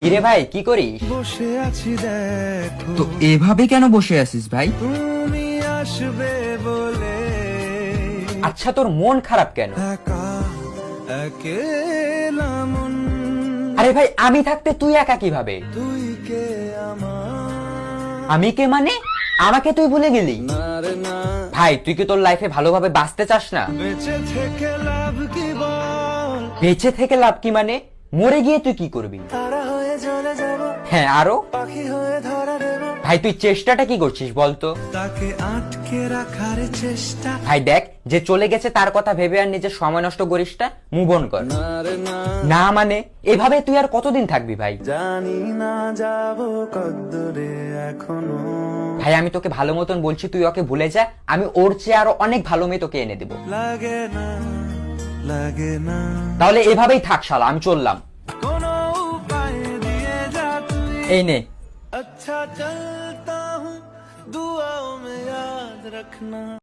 কিরে ভাই কি করিস? বসে আছি দেখো তো এভাবে কেন বসে আছিস ভাই? তুমি আসবে বলে আচ্ছা তোর মন খারাপ কেন? একা একেলা মন আরে ভাই আমি থাকতে তুই একা কিভাবে? তুই কে আমার আমি কে মানে? আমাকে তুই ভুলে গেলি? না রে না ভাই তুই কি তোর লাইফে ভালোভাবে বাঁচতে চাস না? বেঁচে থেকে লাভ কি বল বেঁচে থেকে লাভ কি মানে? মরে গিয়ে তুই কি করবি? তারা হয়ে চলে যাব হ্যাঁ আরো? পাখি হয়ে ধরা দেব ভাই তুই চেষ্টাটা কি করছিস বলতো? তাকে আটকে রাখার চেষ্টা ভাই দেখ যে চলে গেছে তার কথা ভেবে আর নিজের সময় নষ্ট করিস না, মুভ অন কর। না রে না না মানে এভাবে তুই আর কতদিন থাকবি ভাই? জানি না যাব কদ্দুরে এখনো ভাই আমি তোকে ভালো মতন বলছি তুই ওকে ভুলে যা, আমি ওর চেয়ে আরো অনেক ভালো মেয়ে তোকে এনে দেবো। লাগে না লাগে না তাহলে এভাবেই থাক শালা, আমি চললাম। কোনো উপায় দিয়ে যা তুই এই নে। अच्छा चलता हूँ दुआओं में याद रखना।